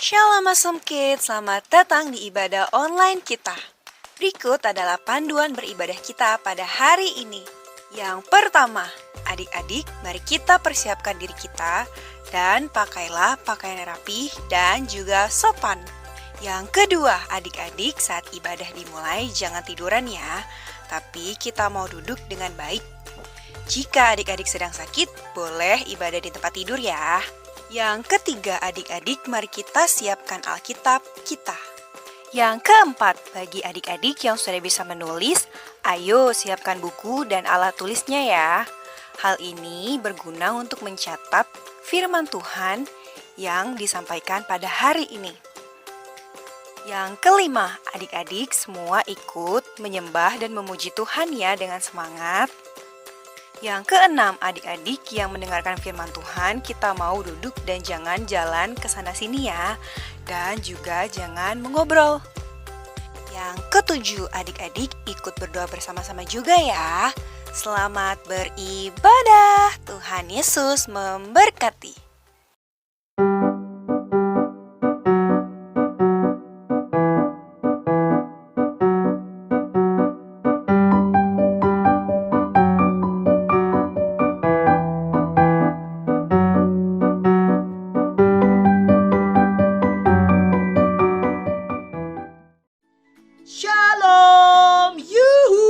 Shalom Awesome Kids, selamat datang di ibadah online kita. Berikut adalah panduan beribadah kita pada hari ini. Yang pertama, adik-adik, mari kita persiapkan diri kita dan pakailah pakaian yang rapih dan juga sopan. Yang kedua, adik-adik, saat ibadah dimulai jangan tiduran ya, tapi kita mau duduk dengan baik. Jika adik-adik sedang sakit, boleh ibadah di tempat tidur ya. Yang ketiga, adik-adik, mari kita siapkan Alkitab kita. Yang keempat, bagi adik-adik yang sudah bisa menulis, ayo siapkan buku dan alat tulisnya ya. Hal ini berguna untuk mencatat firman Tuhan yang disampaikan pada hari ini. Yang kelima, adik-adik semua ikut menyembah dan memuji Tuhan ya dengan semangat. Yang keenam, adik-adik yang mendengarkan firman Tuhan, kita mau duduk dan jangan jalan ke sana sini ya. Dan juga jangan mengobrol. Yang ketujuh, adik-adik ikut berdoa bersama-sama juga ya. Selamat beribadah. Tuhan Yesus memberkati. Shalom, yuhu.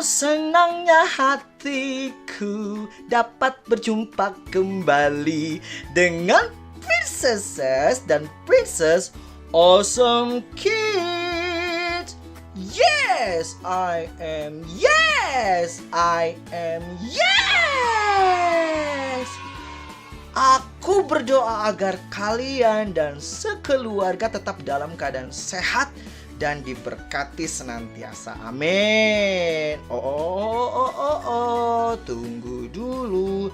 Senangnya hatiku dapat berjumpa kembali dengan princesses dan princess Awesome Kids. Yes, I am. Yes, I am. Yes. Aku berdoa agar kalian dan sekeluarga tetap dalam keadaan sehat dan diberkati senantiasa. Amin. Tunggu dulu.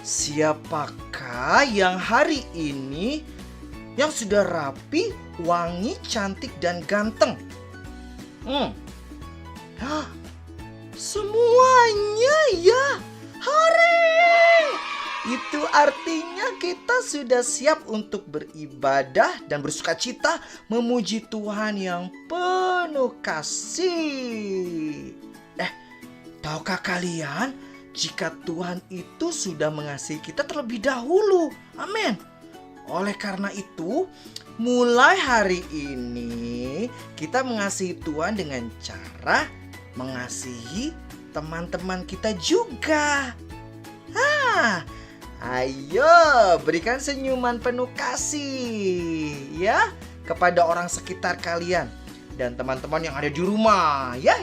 Siapakah yang hari ini yang sudah rapi, wangi, cantik, dan ganteng? Semuanya ya. Hore! Itu artinya kita sudah siap untuk beribadah dan bersukacita memuji Tuhan yang penuh kasih. Tahukah kalian jika Tuhan itu sudah mengasihi kita terlebih dahulu? Amin. Oleh karena itu, mulai hari ini kita mengasihi Tuhan dengan cara mengasihi teman-teman kita juga. Ayo berikan senyuman penuh kasih ya kepada orang sekitar kalian dan teman-teman yang ada di rumah. Ya.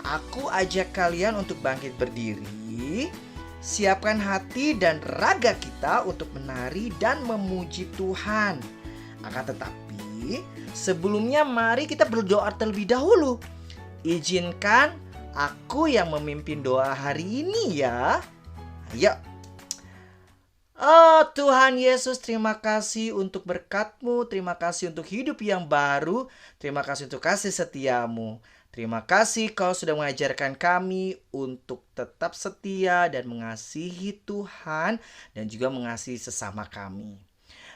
Aku ajak kalian untuk bangkit berdiri. Siapkan hati dan raga kita untuk menari dan memuji Tuhan. Akan tetapi sebelumnya mari kita berdoa terlebih dahulu. Izinkan aku yang memimpin doa hari ini ya. Ayo. Oh Tuhan Yesus, terima kasih untuk berkat-Mu. Terima kasih untuk hidup yang baru. Terima kasih untuk kasih setia-Mu. Terima kasih Kau sudah mengajarkan kami untuk tetap setia dan mengasihi Tuhan dan juga mengasihi sesama kami.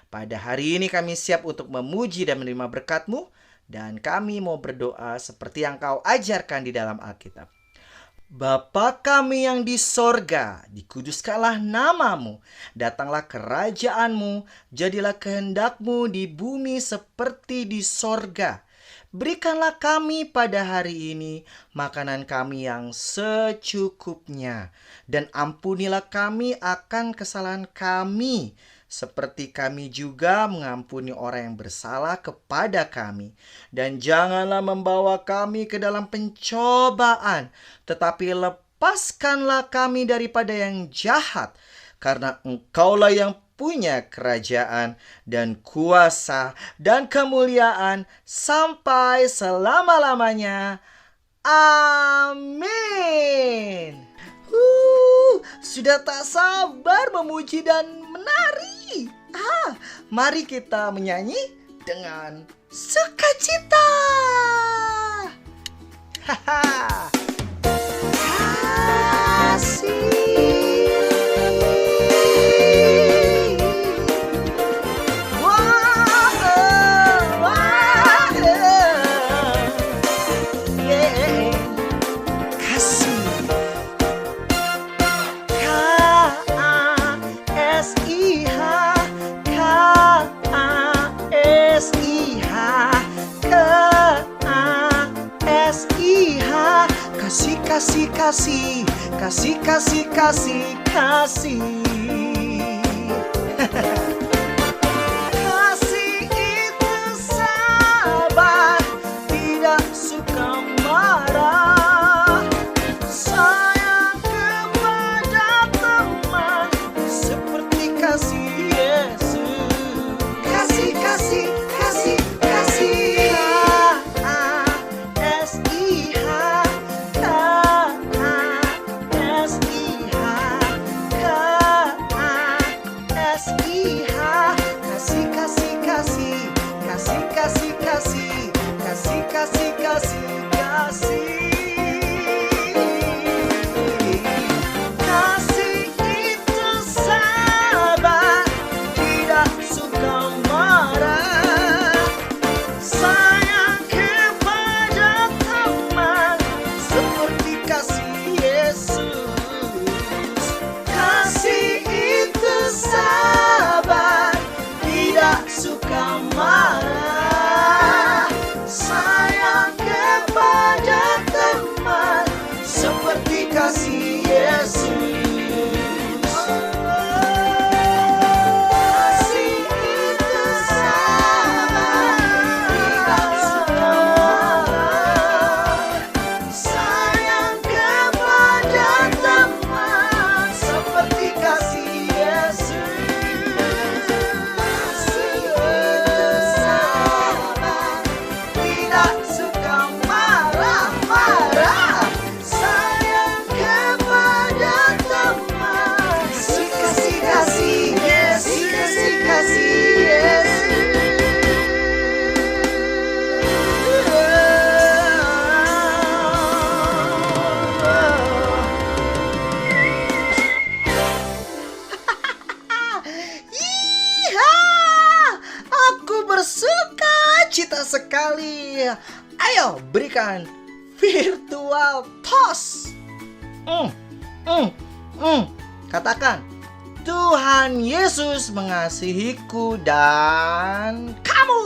Pada hari ini kami siap untuk memuji dan menerima berkat-Mu. Dan kami mau berdoa seperti yang Kau ajarkan di dalam Alkitab. Bapa kami yang di sorga, dikuduskanlah nama-Mu. Datanglah kerajaan-Mu, jadilah kehendak-Mu di bumi seperti di sorga. Berikanlah kami pada hari ini makanan kami yang secukupnya. Dan ampunilah kami akan kesalahan kami, seperti kami juga mengampuni orang yang bersalah kepada kami. Dan janganlah membawa kami ke dalam pencobaan, tetapi lepaskanlah kami daripada yang jahat. Karena Engkaulah yang punya kerajaan dan kuasa dan kemuliaan sampai selama-lamanya. Amin. Sudah tak sabar memuji dan menari. Mari kita menyanyi dengan sukacita. Kasih kasih, kasih, kasih, kasih, kasih. Kasih itu sabar, tidak suka marah, sayang kepada teman seperti kasih Yesus. Kasih, kasih, kasih, kasih. Kasih, kasih, kasih. Kasih itu sabar, tidak suka marah, sayang kepada teman seperti kasih Yesus. Kasih itu sabar, tidak suka marah, sayang kepada teman seperti kasih Yesus. Kasih itu sabar, tidak suka marah, sayang kepada teman seperti kasih Yesus. Kasih itu sabar, tidak suka marah-marah, sayang kepada teman. Kasih, kasih, Yesus. Kasih, kasih, Yesus. Aku bersuka cita sekali. Ayo berikan virtual toast. Katakan, Tuhan Yesus mengasihiku dan kamu.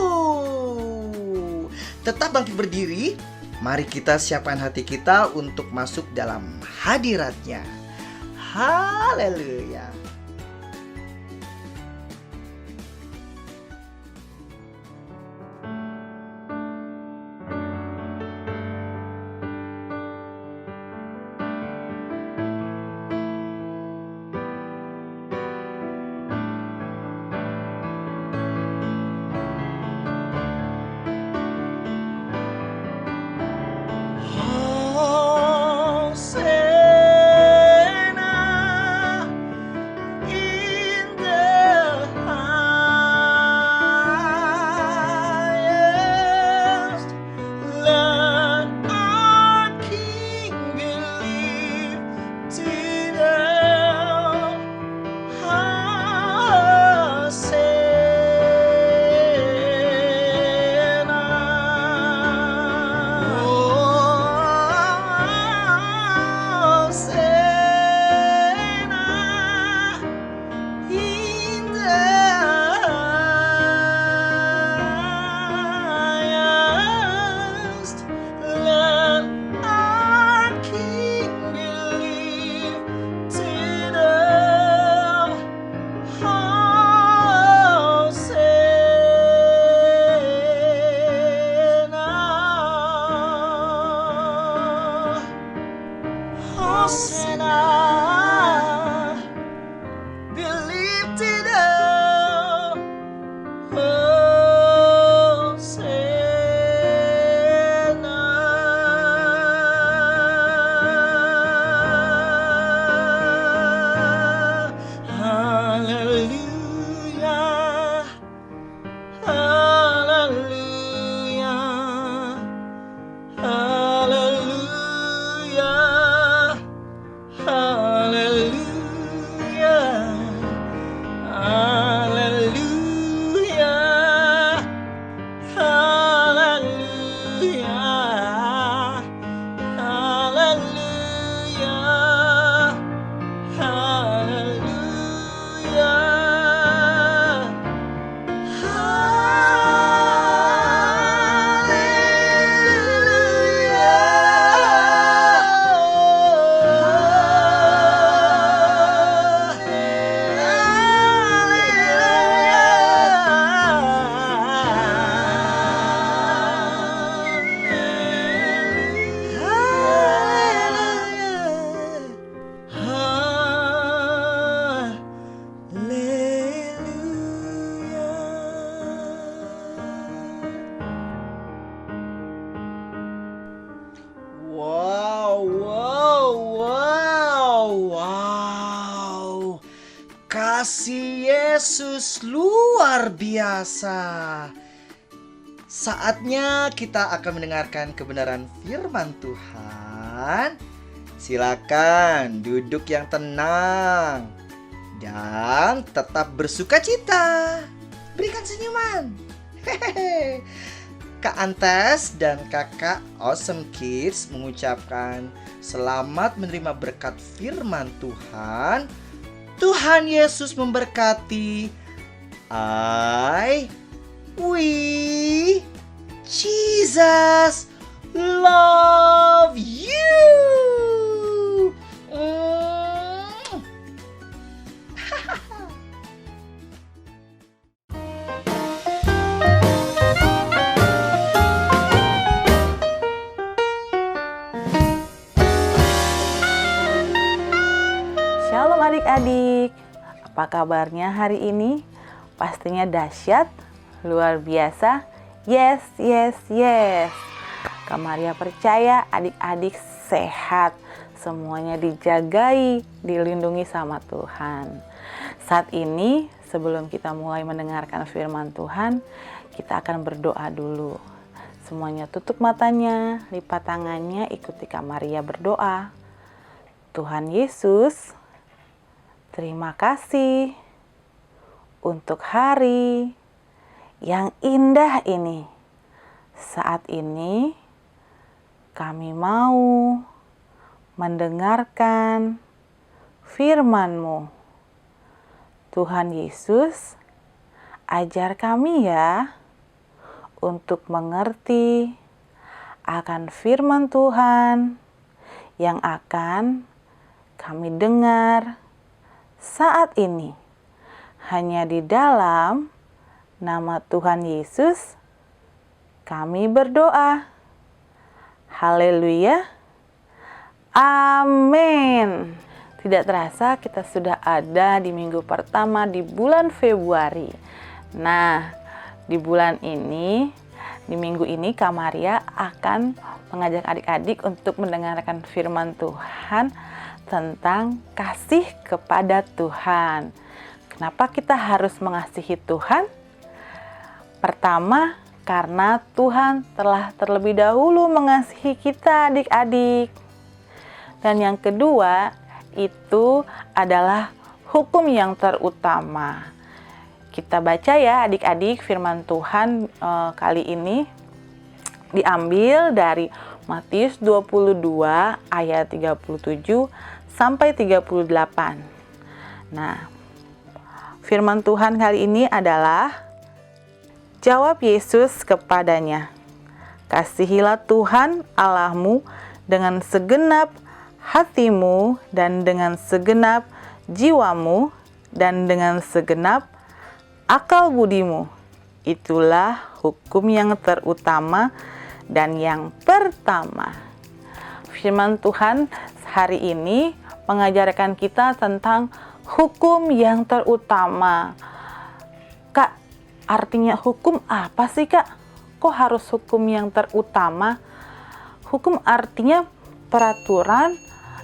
Tetap bangkit berdiri. Mari kita siapkan hati kita untuk masuk dalam hadirat-Nya. Haleluya. Hosana, Yesus luar biasa. Saatnya kita akan mendengarkan kebenaran firman Tuhan. Silakan duduk yang tenang dan tetap bersukacita. Berikan senyuman. Hehehe. Kak Antes dan Kakak Awesome Kids mengucapkan selamat menerima berkat firman Tuhan. Tuhan Yesus memberkati. We Jesus love you. Shalom adik-adik, apa kabarnya hari ini? Pastinya dahsyat, luar biasa. Yes. Kak Maria percaya adik-adik sehat, semuanya dijagai, dilindungi sama Tuhan. Saat ini sebelum kita mulai mendengarkan firman Tuhan, kita akan berdoa dulu. Semuanya tutup matanya, lipat tangannya, ikuti Kak Maria berdoa. Tuhan Yesus, terima kasih untuk hari yang indah ini. Saat ini kami mau mendengarkan firman-Mu. Tuhan Yesus, ajar kami ya untuk mengerti akan firman Tuhan yang akan kami dengar saat ini. Hanya di dalam nama Tuhan Yesus kami berdoa. Haleluya. Amin. Tidak terasa kita sudah ada di minggu pertama di bulan Februari. Nah, di bulan ini, di minggu ini Kak Maria akan mengajak adik-adik untuk mendengarkan firman Tuhan tentang kasih kepada Tuhan. Kenapa kita harus mengasihi Tuhan? Pertama, karena Tuhan telah terlebih dahulu mengasihi kita adik-adik. Dan yang kedua, itu adalah hukum yang terutama. Kita baca ya adik-adik firman Tuhan kali ini diambil dari Matius 22 ayat 37 sampai 38. Nah, firman Tuhan kali ini adalah, jawab Yesus kepadanya, kasihilah Tuhan Allahmu dengan segenap hatimu dan dengan segenap jiwamu dan dengan segenap akal budimu. Itulah hukum yang terutama dan yang pertama. Firman Tuhan hari ini mengajarkan kita tentang hukum yang terutama. Kak, artinya hukum apa sih Kak? Kok harus hukum yang terutama? Hukum artinya peraturan,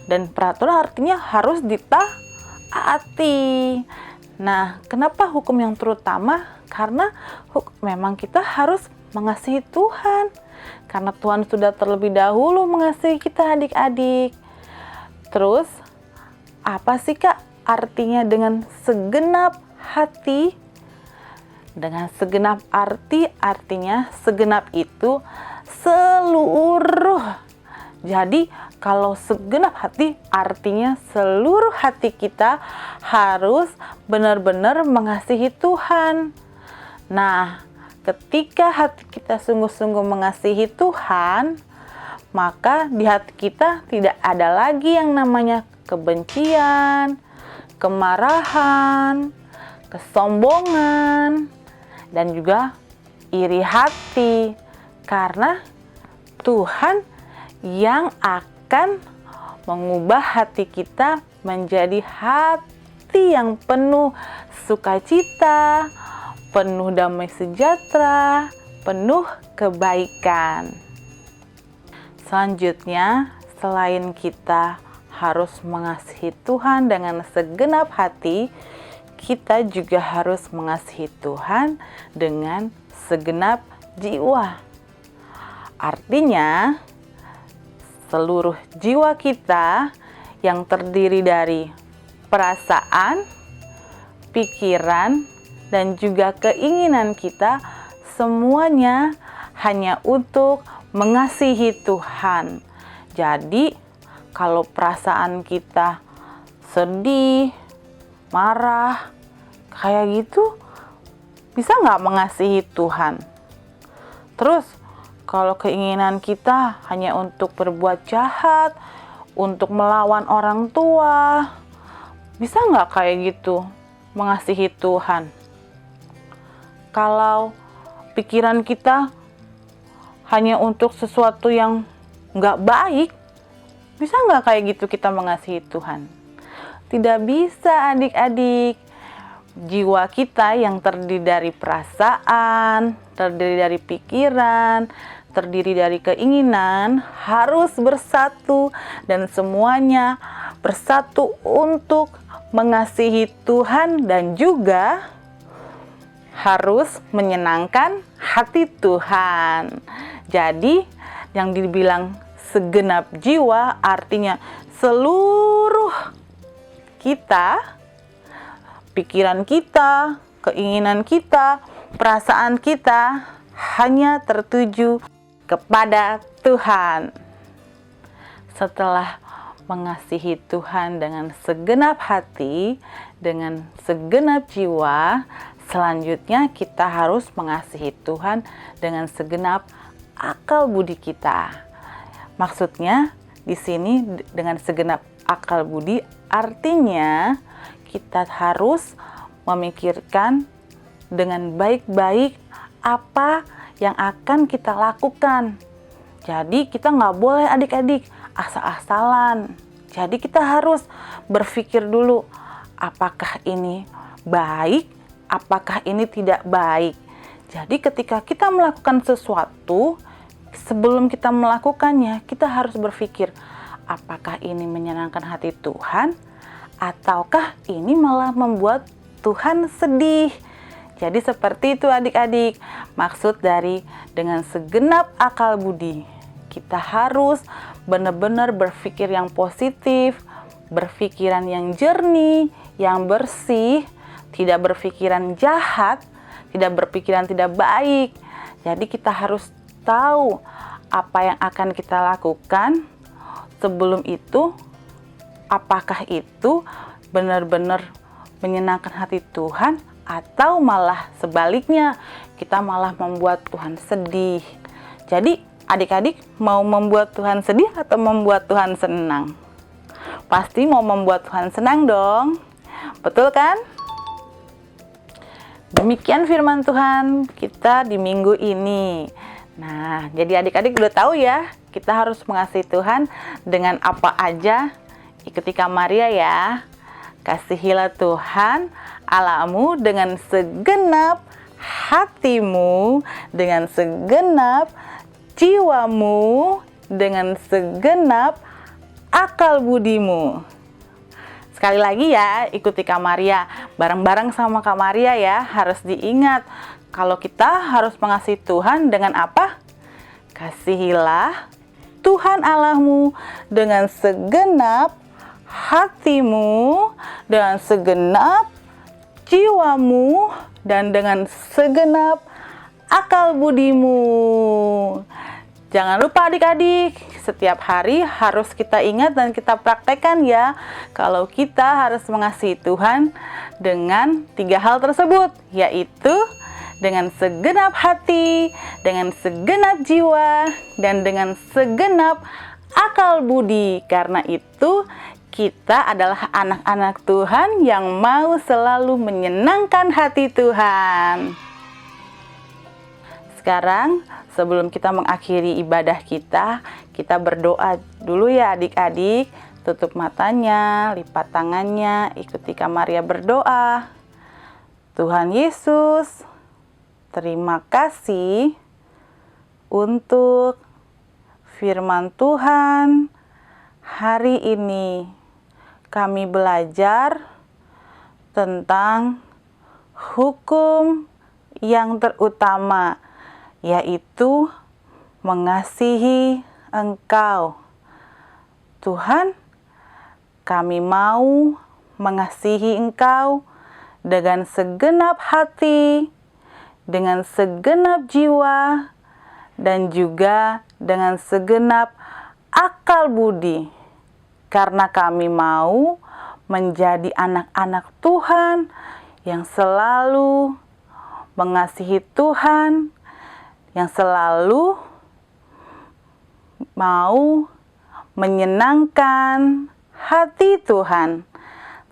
dan peraturan artinya harus ditaati. Nah, kenapa hukum yang terutama? Karena memang kita harus mengasihi Tuhan. Karena Tuhan sudah terlebih dahulu mengasihi kita adik-adik. Terus, apa sih Kak artinya dengan segenap hati? Dengan segenap artinya segenap itu seluruh. Jadi kalau segenap hati artinya seluruh hati kita harus benar-benar mengasihi Tuhan. Nah, ketika hati kita sungguh-sungguh mengasihi Tuhan, maka di hati kita tidak ada lagi yang namanya kebencian, kemarahan, kesombongan, dan juga iri hati. Karena Tuhan yang akan mengubah hati kita menjadi hati yang penuh sukacita, penuh damai sejahtera, penuh kebaikan. Selanjutnya, selain kita harus mengasihi Tuhan dengan segenap hati, kita juga harus mengasihi Tuhan dengan segenap jiwa. Artinya, seluruh jiwa kita yang terdiri dari perasaan, pikiran, dan juga keinginan kita, semuanya hanya untuk mengasihi Tuhan. Jadi, kalau perasaan kita sedih, marah, kayak gitu, bisa nggak mengasihi Tuhan? Terus, kalau keinginan kita hanya untuk berbuat jahat, untuk melawan orang tua, bisa nggak kayak gitu mengasihi Tuhan? Kalau pikiran kita hanya untuk sesuatu yang nggak baik, bisa nggak kayak gitu kita mengasihi Tuhan? Tidak bisa, adik-adik. Jiwa kita yang terdiri dari perasaan, terdiri dari pikiran, terdiri dari keinginan, harus bersatu dan semuanya bersatu untuk mengasihi Tuhan dan juga harus menyenangkan hati Tuhan. Jadi, yang dibilang segenap jiwa artinya seluruh kita, pikiran kita, keinginan kita, perasaan kita hanya tertuju kepada Tuhan. Setelah mengasihi Tuhan dengan segenap hati, dengan segenap jiwa, selanjutnya kita harus mengasihi Tuhan dengan segenap akal budi kita. Maksudnya di sini dengan segenap akal budi artinya kita harus memikirkan dengan baik-baik apa yang akan kita lakukan. Jadi kita nggak boleh adik-adik asal-asalan. Jadi kita harus berpikir dulu, apakah ini baik, apakah ini tidak baik. Jadi ketika kita melakukan sesuatu, sebelum kita melakukannya, kita harus berpikir, apakah ini menyenangkan hati Tuhan, ataukah ini malah membuat Tuhan sedih. Jadi seperti itu adik-adik, maksud dari dengan segenap akal budi. Kita harus benar-benar berpikir yang positif, berpikiran yang jernih, yang bersih, tidak berpikiran jahat, tidak berpikiran tidak baik. Jadi kita harus tahu apa yang akan kita lakukan. Sebelum itu, apakah itu benar-benar menyenangkan hati Tuhan, atau malah sebaliknya kita malah membuat Tuhan sedih. Jadi adik-adik mau membuat Tuhan sedih atau membuat Tuhan senang? Pasti mau membuat Tuhan senang dong. Betul kan? Demikian firman Tuhan kita di minggu ini. Nah, jadi adik-adik udah tahu ya, kita harus mengasihi Tuhan dengan apa aja. Ikuti Kak Maria ya. Kasihilah Tuhan Allahmu dengan segenap hatimu, dengan segenap jiwamu, dengan segenap akal budimu. Sekali lagi ya, ikuti Kak Maria. Bareng-bareng sama Kak Maria ya, harus diingat. Kalau kita harus mengasihi Tuhan dengan apa? Kasihilah Tuhan Allahmu dengan segenap hatimu, dengan segenap jiwamu, dan dengan segenap akal budimu. Jangan lupa adik-adik, setiap hari harus kita ingat dan kita praktekkan ya, kalau kita harus mengasihi Tuhan dengan 3 hal tersebut, yaitu dengan segenap hati, dengan segenap jiwa, dan dengan segenap akal budi. Karena itu kita adalah anak-anak Tuhan yang mau selalu menyenangkan hati Tuhan. Sekarang sebelum kita mengakhiri ibadah kita berdoa dulu ya adik-adik. Tutup matanya, lipat tangannya, ikuti Kak Maria berdoa. Tuhan Yesus, terima kasih untuk firman Tuhan hari ini. Kami belajar tentang hukum yang terutama, yaitu mengasihi Engkau. Tuhan, kami mau mengasihi Engkau dengan segenap hati, dengan segenap jiwa, dan juga dengan segenap akal budi. Karena kami mau menjadi anak-anak Tuhan yang selalu mengasihi Tuhan, yang selalu mau menyenangkan hati Tuhan.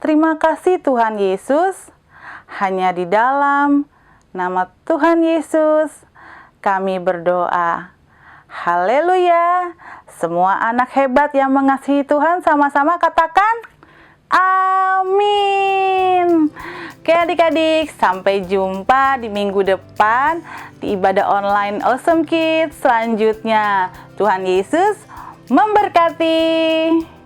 Terima kasih Tuhan Yesus, hanya di dalam nama Tuhan Yesus kami berdoa. Haleluya. Semua anak hebat yang mengasihi Tuhan sama-sama katakan amin. Oke adik-adik, sampai jumpa di minggu depan di ibadah online Awesome Kids selanjutnya. Tuhan Yesus memberkati.